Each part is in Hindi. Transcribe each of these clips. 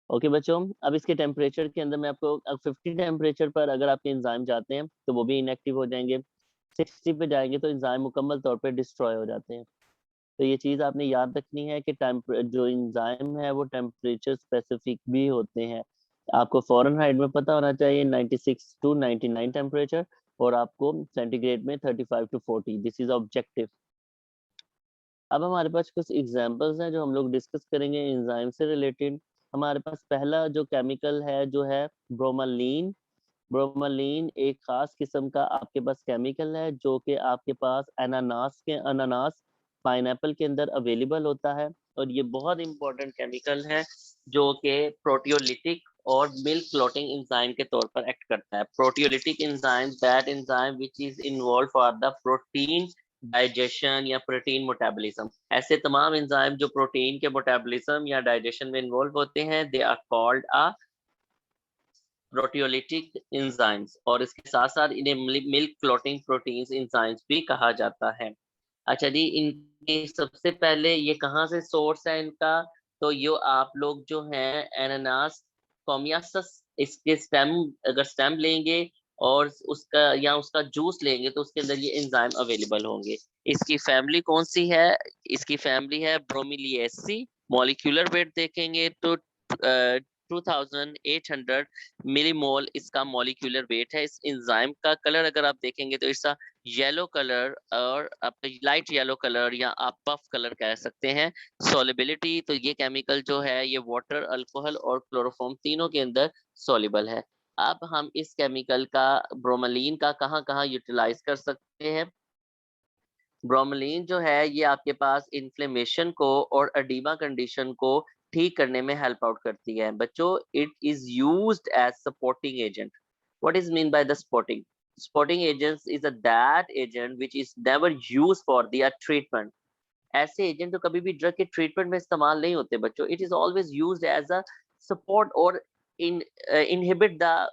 ओके बच्चों, अब इसके टेम्परेचर के अंदर मैं आपको, अब 50 टेम्परेचर पर अगर आपके एंजाइम जाते हैं तो वो भी इनएक्टिव हो जाएंगे। 60 पे जाएंगे तो एंजाइम मुकम्मल तौर पे डिस्ट्रॉय हो जाते हैं। तो ये चीज़ आपने याद रखनी है कि जो एंजाइम है वो टेम्परेचर स्पेसिफिक भी होते हैं। आपको फ़ारेनहाइट में पता होना चाहिए 96 टू 99 टेम्परेचर, और आपको सेंटीग्रेड में 35 टू 40। This is objective. अब हमारे पास कुछ एग्जांपल्स हैं जो हम लोग डिस्कस करेंगे एंजाइम से रिलेटेड। हमारे पास पहला जो केमिकल है जो है ब्रोमालीन। ब्रोमालीन एक खास किस्म का आपके पास केमिकल है जो कि आपके पास अनानास पाइनएप्पल के अंदर अवेलेबल होता है। और ये बहुत इंपॉर्टेंट केमिकल है जो कि प्रोटियोलिटिक और मिल्क क्लॉटिंग एंजाइम के तौर पर एक्ट करता है। Proteolytic enzyme that enzyme which is involve for the protein digestion या प्रोटीन मेटाबॉलिज्म। ऐसे तमाम एंजाइम जो प्रोटीन के मेटाबॉलिज्म या डाइजेशन में इन्वॉल्व होते हैं, they are called a proteolytic enzymes, और इसके साथ साथ इन्हें मिल्क क्लॉटिंग प्रोटीन्स एंजाइम्स भी कहा जाता है। अच्छा जी, इनके सबसे पहले ये कहाँ से सोर्स है इनका? तो ये आप लोग जो हैं एनानास कॉमियासस, इसके स्टेम, अगर स्टेम लेंगे और उसका या उसका जूस लेंगे तो उसके अंदर ये एंजाइम अवेलेबल होंगे। इसकी फैमिली कौन सी है? इसकी फैमिली है ब्रोमीलिएसी। मॉलिक्यूलर वेट देखेंगे तो 2800 मिलीमोल इसका मॉलिक्यूलर वेट है। इस एंजाइम का कलर अगर आप देखेंगे तो इसका येलो कलर, और आप लाइट येलो कलर या आप पफ कलर कह सकते हैं। सॉलिबिलिटी, तो ये केमिकल जो है ये वाटर, अल्कोहल और क्लोरोफॉर्म तीनों के अंदर सॉल्युबल है। अब हम इस केमिकल का, ब्रोमोलीन का, कहाँ कहाँ यूटिलाइज कर सकते हैं? ब्रोमोलीन जो है ये आपके पास इन्फ्लेमेशन को और एडिमा कंडीशन को ठीक करने में हेल्प आउट करती है। बच्चों, it is used as supporting agent. What is mean by the supporting? Supporting agents is a that agent which is never used for the treatment. ऐसे एजेंट तो कभी भी ड्रग के ट्रीटमेंट में इस्तेमाल नहीं होते बच्चों। It is always used as a support और इन इनहिबिट द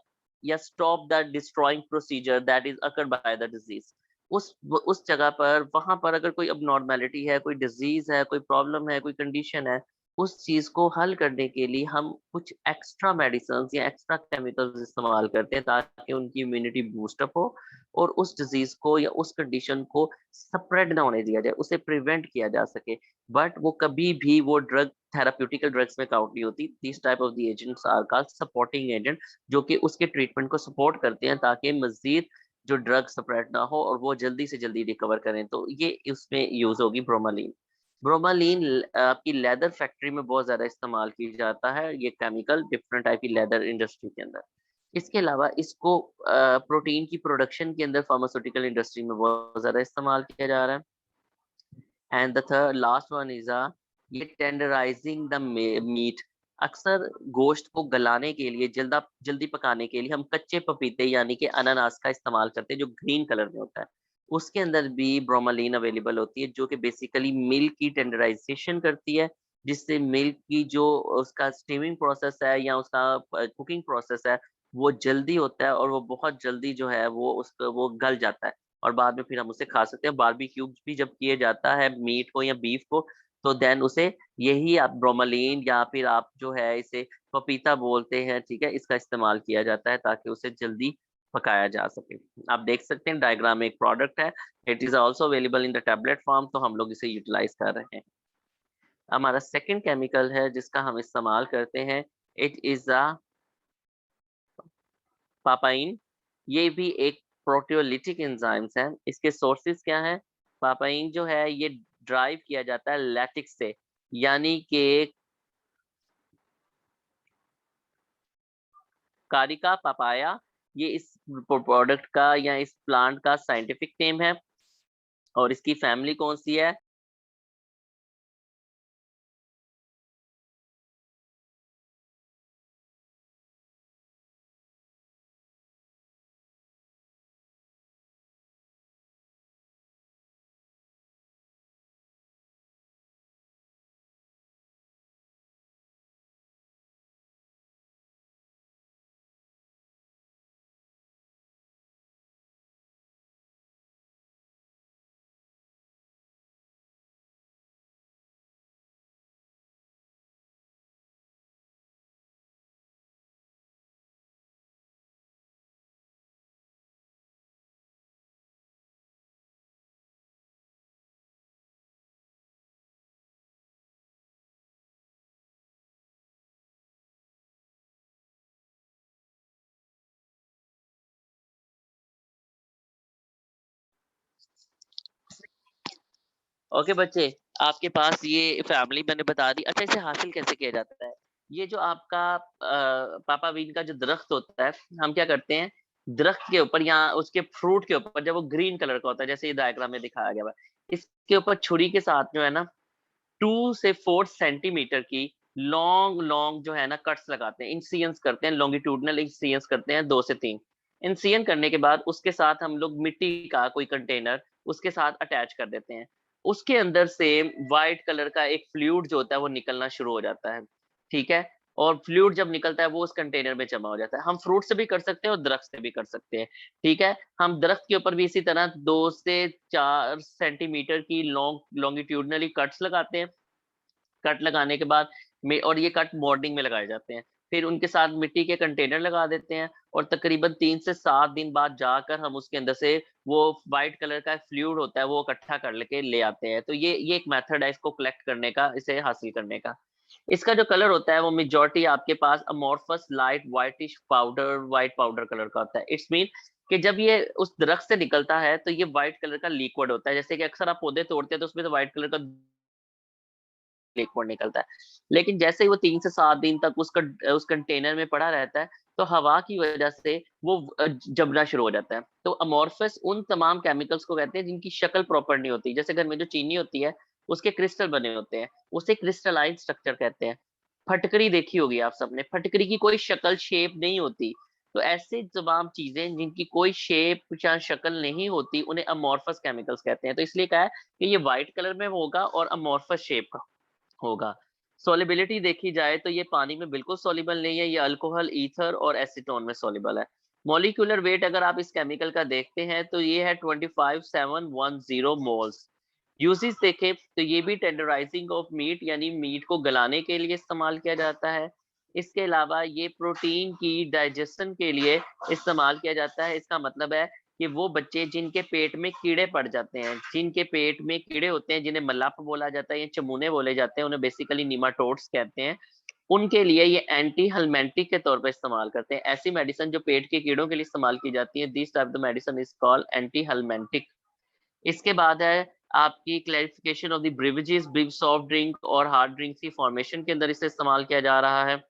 या stop the destroying procedure that is occur by the disease. उस जगह पर, वहां पर अगर कोई अबनॉर्मेलिटी है, कोई डिजीज है, कोई प्रॉब्लम है, कोई कंडीशन है, उस चीज को हल करने के लिए हम कुछ एक्स्ट्रा मेडिसिन या एक्स्ट्रा केमिकल्स इस्तेमाल करते हैं ताकि उनकी इम्यूनिटी बूस्टअप हो और उस डिजीज को या उस कंडीशन को स्प्रेड ना होने दिया जाए, उसे प्रिवेंट किया जा सके। बट वो कभी भी वो ड्रग थेराप्यूटिकल ड्रग्स में काउंट नहीं होती। This type of the agents are called supporting agent, जो कि उसके ट्रीटमेंट को सपोर्ट करते हैं ताकि मजीद जो ड्रग स्प्रेड ना हो और वो जल्दी से जल्दी रिकवर करें। तो ये उसमें यूज होगी ब्रोमालीन। ब्रोमालीन आपकी लेदर फैक्ट्री में बहुत ज्यादा इस्तेमाल की जाता है, ये केमिकल डिफरेंट टाइप की लेदर इंडस्ट्री के अंदर। इसके अलावा इसको प्रोटीन की प्रोडक्शन के अंदर फार्मास्यूटिकल इंडस्ट्री में बहुत ज्यादा इस्तेमाल किया जा रहा है। And the third last one is ये टेंडराइजिंग द मीट। अक्सर गोश्त को गलाने के लिए, जल्दी पकाने के लिए हम कच्चे पपीते यानी कि अनानास का इस्तेमाल करते हैं जो ग्रीन कलर में होता है। उसके अंदर भी ब्रोमालीन अवेलेबल होती है जो कि बेसिकली मिल्क की टेंडराइजेशन करती है, जिससे मिल्क की जो उसका स्टीमिंग प्रोसेस है या उसका कुकिंग प्रोसेस है वो जल्दी होता है और वो बहुत जल्दी जो है वो उसका वो गल जाता है, और बाद में फिर हम उसे खा सकते हैं। बारबेक्यू भी जब किए जाता है मीट को या बीफ को, तो देन उसे यही आप ब्रोमालीन या फिर आप जो है इसे पपीता बोलते हैं, ठीक है, इसका इस्तेमाल किया जाता है ताकि उसे जल्दी पकाया जा सके। आप देख सकते हैं डायग्राम में एक प्रोडक्ट है। It is also available in the tablet form, तो हम लोग इसे यूटिलाइज कर रहे हैं। हमारा सेकेंड केमिकल है जिसका हम इस्तेमाल करते हैं, इट इज अ पापाइन। ये भी एक प्रोटियोलिटिक एंजाइम्स है। इसके सोर्सेज क्या हैं? पापाइन जो है ये ड्राइव किया जाता है लैटिक्स से, यानी कि कारिका पापाया। ये इस प्रोडक्ट का या इस प्लांट का साइंटिफिक नेम है। और इसकी फैमिली कौन सी है? ओके बच्चे, आपके पास ये फैमिली मैंने बता दी। अच्छा, इसे हासिल कैसे किया जाता है? ये जो आपका पापा बीन का जो दरख्त होता है, हम क्या करते हैं, दरख्त के ऊपर या उसके फ्रूट के ऊपर जब वो ग्रीन कलर का होता है, जैसे ये डायग्राम में दिखाया गया हुआ है, इसके ऊपर छुरी के साथ जो है ना 2 से 4 सेंटीमीटर की लॉन्ग लॉन्ग जो है ना कट्स लगाते हैं, इंसियंस करते हैं, लॉन्गिट्यूडिनल इंसियंस करते हैं 2 से 3। इंसियन करने के बाद उसके साथ हम लोग मिट्टी का कोई कंटेनर उसके साथ अटैच कर देते हैं। उसके अंदर से व्हाइट कलर का एक फ्लूइड जो होता है वो निकलना शुरू हो जाता है, ठीक है? और फ्लूइड जब निकलता है वो उस कंटेनर में जमा हो जाता है। हम फ्रूट से भी कर सकते हैं और दरख्त से भी कर सकते हैं, ठीक है? हम दरख्त के ऊपर भी इसी तरह 2 से 4 सेंटीमीटर की लॉन्गिट्यूडिनली कट्स लगाते हैं। कट लगाने के बाद में और ये कट मॉर्निंग में लगाए जाते हैं। फिर उनके साथ मिट्टी के कंटेनर लगा देते हैं और तकरीबन 3 से 7 दिन बाद जाकर हम उसके अंदर से वो व्हाइट कलर का फ्लूइड होता है वो इकट्ठा कर लेके ले आते हैं। तो ये एक मेथड है इसको कलेक्ट करने का, इसे हासिल करने का। इसका जो कलर होता है वो मेजॉरिटी आपके पास amorphous light whitish powder white powder colour का होता है। इट्स मीन कि जब ये उस दरख्त से निकलता है तो ये व्हाइट कलर का लिक्विड होता है। जैसे कि अक्सर आप पौधे तोड़ते हैं तो उसमें तो व्हाइट कलर का लिक्विड निकलता है। लेकिन जैसे ही वो 3 से 7 दिन तक उस कंटेनर में पड़ा रहता है, तो हवा की वजह से वो जमना शुरू हो जाता है। तो अमॉर्फस उन तमाम केमिकल्स को कहते हैं जिनकी शक्ल प्रॉपर नहीं होती। जैसे घर में जो चीनी होती है, उसके क्रिस्टल बने होते हैं, उसे क्रिस्टलाइन स्ट्रक्चर कहते हैं। फटकरी देखी होगी आप सबने, फटकरी की कोई शक्ल शेप नहीं होती। तो ऐसे तमाम चीज़ें जिनकी कोई शेप या शक्ल नहीं होती, उन्हें अमॉर्फस केमिकल्स कहते हैं। तो इसलिए कहा है कि ये व्हाइट कलर में होगा और अमॉर्फस शेप का होगा। सॉल्युबिलिटी देखी जाए तो ये पानी में बिल्कुल सॉल्युबल नहीं है, ये अल्कोहल, ईथर और एसीटोन में सॉल्युबल है। मॉलिक्यूलर वेट अगर आप इस केमिकल का देखते हैं तो ये है 25710 मोल्स। यूजेस देखें तो ये भी टेंडराइजिंग ऑफ मीट यानी मीट को गलाने के लिए इस्तेमाल किया जाता है। इसके अलावा ये प्रोटीन की डाइजेशन के लिए इस्तेमाल किया जाता है। इसका मतलब है कि वो बच्चे जिनके पेट में कीड़े पड़ जाते हैं, जिनके पेट में कीड़े होते हैं, जिन्हें मलाप बोला जाता है या चमूने बोले जाते हैं, उन्हें बेसिकली निमाटोड्स कहते हैं, उनके लिए ये एंटी हेलमेंटिक के तौर पे इस्तेमाल करते हैं। ऐसी मेडिसिन जो पेट के कीड़ों के लिए इस्तेमाल की जाती है, this type the medicine is called antihelminthic. इसके बाद है आपकी clarification of the beverages, brew soft drink और हार्ड ड्रिंक्स की फॉर्मेशन के अंदर इसे इस्तेमाल किया जा रहा है।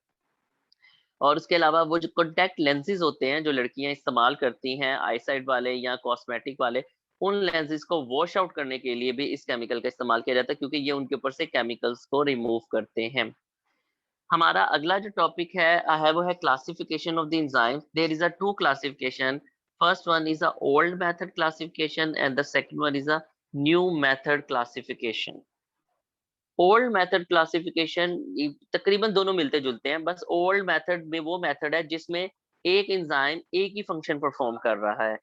और उसके अलावा वो जो कॉन्टैक्ट लेंसेज होते हैं जो लड़कियां इस्तेमाल करती हैं, आईसाइट वाले या कॉस्मेटिक वाले, उन लेंसेज को वॉश आउट करने के लिए भी इस केमिकल का इस्तेमाल किया जाता है क्योंकि ये उनके ऊपर से केमिकल्स को रिमूव करते हैं। हमारा अगला जो टॉपिक है वो है classification of the enzyme. There is a two classification. First one is a old method classification and the second one is a new method classification. Old method classification तकरीबन दोनों मिलते जुलते हैं। बस ओल्ड मेथड में वो मेथड है जिसमें एक एंजाइम एक ही फंक्शन परफॉर्म कर रहा है।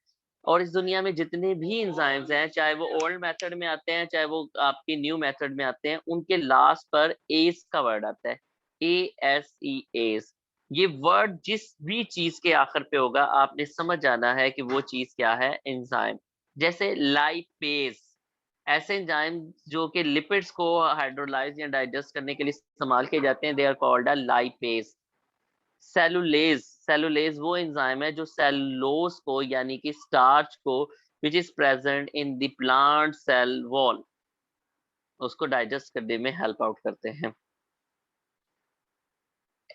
और इस दुनिया में जितने भी एंजाइम्स हैं, चाहे वो ओल्ड मेथड में आते हैं चाहे वो आपके न्यू मेथड में आते हैं, उनके लास्ट पर एज का वर्ड आता है। ASE, as. ये वर्ड जिस भी चीज के आखिर पे होगा आपने समझ जाना है कि वो चीज क्या है, एंजाइम। जैसे लाइपेज, ऐसे एंजाइम जो कि लिपिड्स को हाइड्रोलाइज या डाइजेस्ट करने के लिए इस्तेमाल किए जाते हैं, they are called a lipase. Cellulase, cellulase वो एंजाइम है जो सेलुलोज को यानी कि स्टार्च को which is present in the plant cell wall, उसको डाइजेस्ट करने में हेल्प आउट करते हैं।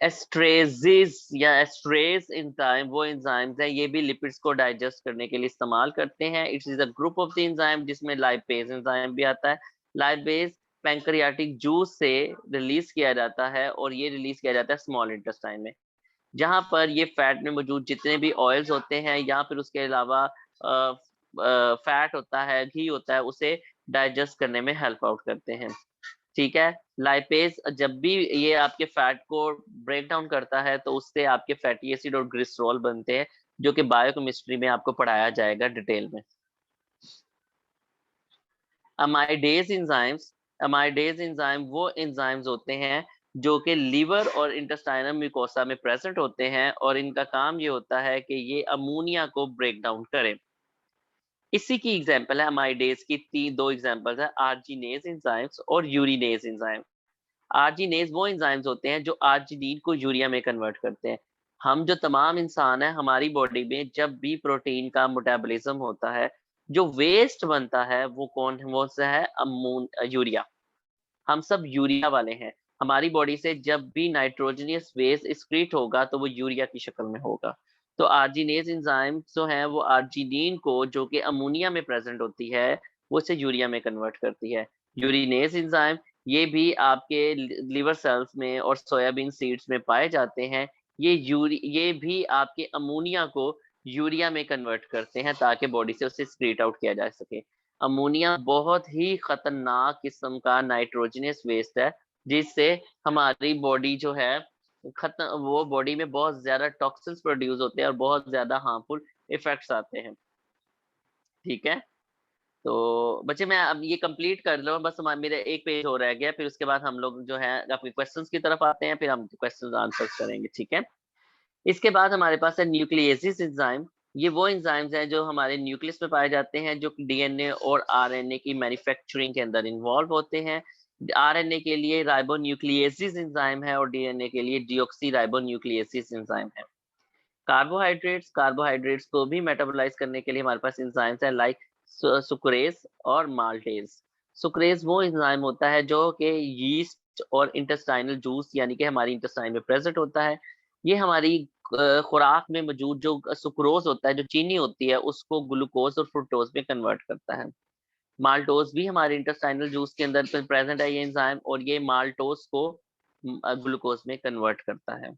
एस्ट्रेजेस या एस्ट्रेज एंजाइम वो एंजाइम्स हैं, ये भी लिपिड्स को डाइजेस्ट करने के लिए इस्तेमाल करते हैं। It's is a group of the enzyme जिसमें लाइपेज एंजाइम भी आता है। लाइपेज पैंक्रियाटिक जूस से रिलीज किया जाता है और ये रिलीज किया जाता है स्मॉल इंटेस्टाइन में, जहां पर ये फैट में मौजूद जितने भी ऑयल्स होते हैं या फिर उसके अलावा फैट होता है, घी होता है, उसे डाइजेस्ट करने में हेल्प आउट करते हैं। ठीक है? लाइपेज जब भी ये आपके फैट को ब्रेक डाउन करता है तो उससे आपके फैटी एसिड और ग्लिसरॉल बनते हैं, जो कि बायोकेमिस्ट्री में आपको पढ़ाया जाएगा डिटेल में। अमाइडेज एंजाइम्स, अमाइडेज एंजाइम वो एंजाइम्स होते हैं जो कि लीवर और इंटेस्टाइनल म्यूकोसा में प्रेजेंट होते हैं और इनका काम ये होता है कि ये अमोनिया को ब्रेक डाउन करें। इसी की एग्जांपल है अमाइडेज की, दो एग्जांपल्स है, आर्जिनेज एंजाइम्स और यूरिनेज एंजाइम। आर्जिनेज वो एंजाइम्स होते हैं जो आर्जिनिन को यूरिया में कन्वर्ट करते हैं। हम जो तमाम इंसान है, हमारी बॉडी में जब भी प्रोटीन का मेटाबॉलिज्म होता है जो वेस्ट बनता है वो वो सा है यूरिया। हम सब यूरिया वाले हैं। हमारी बॉडी से जब भी नाइट्रोजनियस वेस्ट एक्सक्रीट होगा तो वो यूरिया की शक्ल में होगा। तो आर्जिनेज एंजाइम जो है वो आर्जिनिन को, जो कि अमोनिया में प्रेजेंट होती है, वो इसे यूरिया में कन्वर्ट करती है। यूरिनेज एंजाइम ये भी आपके लिवर सेल्स में और सोयाबीन सीड्स में पाए जाते हैं। ये भी आपके अमोनिया को यूरिया में कन्वर्ट करते हैं ताकि बॉडी से उसे स्क्रीट आउट किया जा सके। अमोनिया बहुत ही खतरनाक किस्म का नाइट्रोजनस वेस्ट है, जिससे हमारी बॉडी जो है खत्म, वो बॉडी में बहुत ज्यादा टॉक्सिन्स प्रोड्यूस होते हैं और बहुत ज्यादा हार्मफुल इफेक्ट्स आते हैं। ठीक है, तो बच्चे मैं अब ये कंप्लीट कर लूँ, बस मेरे एक पेज हो रह गया, फिर उसके बाद हम लोग जो है अपने क्वेश्चंस की तरफ आते हैं, फिर हम क्वेश्चंस आंसर्स करेंगे। ठीक है, इसके बाद हमारे पास है न्यूक्लियेसिस एंजाइम। ये वो एंजाइम्स हैं जो हमारे न्यूक्लियस में पाए जाते हैं, जो डीएनए और आरएनए की मैन्युफैक्चरिंग के अंदर इन्वॉल्व होते हैं। आरएनए के लिए राइबोन्यूक्लियेसिस एंजाइम है और डीएनए के लिए डीऑक्सी राइबोन्यूक्लियेसिस एंजाइम है। कार्बोहाइड्रेट्स को भी मेटाबोलाइज करने के लिए हमारे पास एंजाइम्स है, लाइक सुक्रेज और माल्टेज। सुक्रेज वो एंजाइम होता है जो कि यीस्ट और इंटेस्टाइनल जूस यानी कि हमारी इंटेस्टाइन में प्रेजेंट होता है। ये हमारी खुराक में मौजूद जो सुक्रोज होता है, जो चीनी होती है, उसको ग्लूकोज और फ्रुक्टोज में कन्वर्ट करता है। माल्टोज भी हमारे इंटेस्टाइनल जूस के अंदर प्रेजेंट है ये एंजाइम, और ये माल्टोज को ग्लूकोज में कन्वर्ट करता है।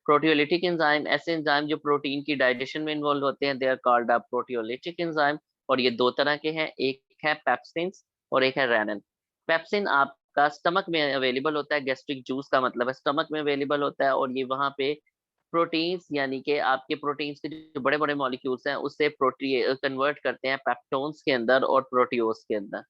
प्रोटियोलिटिक एंजाइम ऐसे एंजाइम जो प्रोटीन की डाइजेशन में इन्वॉल्व होते हैं, they are called a proteolytic enzyme. और ये दो तरह के हैं, एक है पेप्सिन और एक है रेनिन। पेप्सिन आपका स्टमक में अवेलेबल होता है, गैस्ट्रिक जूस का मतलब है स्टमक में अवेलेबल होता है, और ये वहां पे प्रोटीन्स यानी कि आपके प्रोटीन्स के जो बड़े बड़े मॉलिक्यूल्स हैं उससे प्रोटी कन्वर्ट करते हैं पेप्टोन्स के अंदर और प्रोटियोस के अंदर।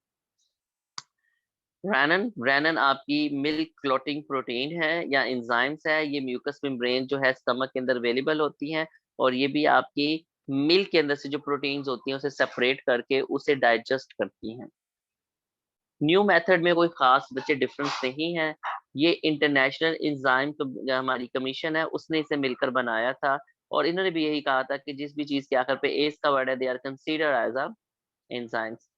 रेनन रेनन आपकी मिल्क क्लॉटिंग प्रोटीन है या एंजाइम्स है। ये म्यूकस मेम्ब्रेन जो है स्टमक के अंदर अवेलेबल होती हैं, और ये भी आपकी मिल्क के अंदर से जो प्रोटीन्स होती हैं उसे सेपरेट करके उसे डाइजेस्ट करती हैं। न्यू मेथड में कोई खास बच्चे डिफरेंस नहीं है। ये इंटरनेशनल एंजाइम हमारी कमीशन है, उसने इसे मिलकर बनाया था, और इन्होंने भी यही कहा था कि जिस भी चीज के आखिर पे एस का वर्ड है, they are consider as a enzymes.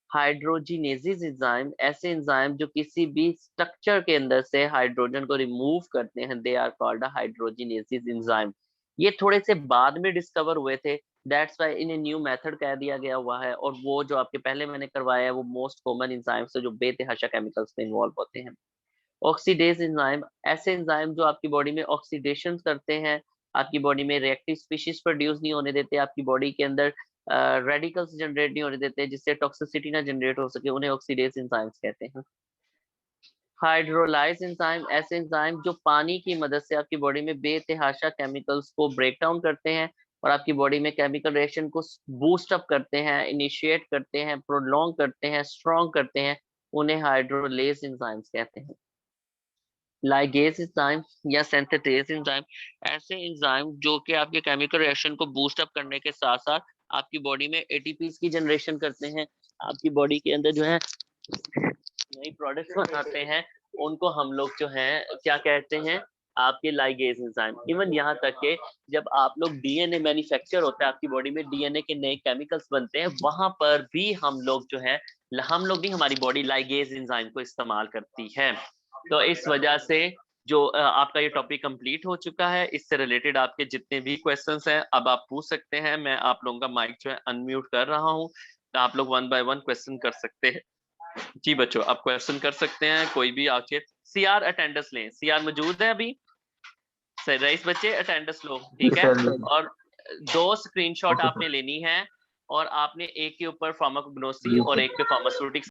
Hydrogenases enzyme ऐसे एंजाइम जो किसी भी स्ट्रक्चर के अंदर से हाइड्रोजन को रिमूव करते हैं, दे आर कॉल्ड हाइड्रोजिनेसिस एंजाइम। ये थोड़े से बाद में डिस्कवर हुए थे, दैट्स व्हाई इन्हें न्यू मेथड कह दिया गया हुआ है। और वो जो आपके पहले मैंने करवाया है वो मोस्ट कॉमन एंजाइम्स है जो बेतहाशा केमिकल्स में इन्वॉल्व होते हैं। ऑक्सीडेज एंजाइम ऐसे एंजाइम जो आपकी बॉडी में ऑक्सीडेशन करते हैं, आपकी बॉडी में रिएक्टिव स्पीशीज प्रोड्यूस नहीं होने देते, आपकी बॉडी के अंदर रेडिकल्स जनरेट नहीं होने देते, जिससे टॉक्सिसिटी ना जनरेट हो सके, उन्हें ऑक्सीडेज एंजाइम्स कहते हैं। हाइड्रोलाइज एंजाइम ऐसे एंजाइम जो पानी की मदद से आपकी बॉडी में बेतहाशा केमिकल्स को ब्रेक डाउन करते हैं और आपकी बॉडी में केमिकल रिएक्शन को बूस्ट अप करते हैं, इनिशिएट करते हैं, प्रोलॉन्ग करते हैं, स्ट्रॉन्ग करते हैं, उन्हें हाइड्रोलेज एंजाइम्स कहते हैं। लाइगेज एंजाइम या सिंथेटेज एंजाइम ऐसे एंजाइम जो कि आपके केमिकल रिएक्शन को बूस्ट अप करने के साथ साथ आपकी बॉडी में एटीपीज की जनरेशन करते हैं, आपकी बॉडी के अंदर जो है नई प्रोडक्ट्स बनाते हैं, उनको हम लोग जो है क्या कहते हैं, आपके लाइगेज एंजाइम। इवन यहाँ तक के जब आप लोग डीएनए मैन्युफैक्चर होता है, आपकी बॉडी में डीएनए के नए केमिकल्स बनते हैं, वहां पर भी हम लोग जो है हमारी बॉडी लाइगेज एंजाइम को इस्तेमाल करती है। तो इस वजह से जो आपका ये टॉपिक कंप्लीट हो चुका है। इससे रिलेटेड आपके जितने भी क्वेश्चंस हैं अब आप पूछ सकते हैं। मैं आप लोगों का माइक जो है अनम्यूट कर रहा हूँ, तो आप लोग वन बाय वन क्वेश्चन कर सकते हैं। जी बच्चों, आप क्वेश्चन कर सकते हैं, कोई भी आके। सीआर अटेंडेंस लें, सीआर मौजूद है अभी? रईस बच्चे अटेंडेंस लो, ठीक है। और 2 स्क्रीनशॉट आपने लेनी है, और आपने एक के ऊपर फार्माकोग्नोसी और एक पे फार्मास्यूटिक्स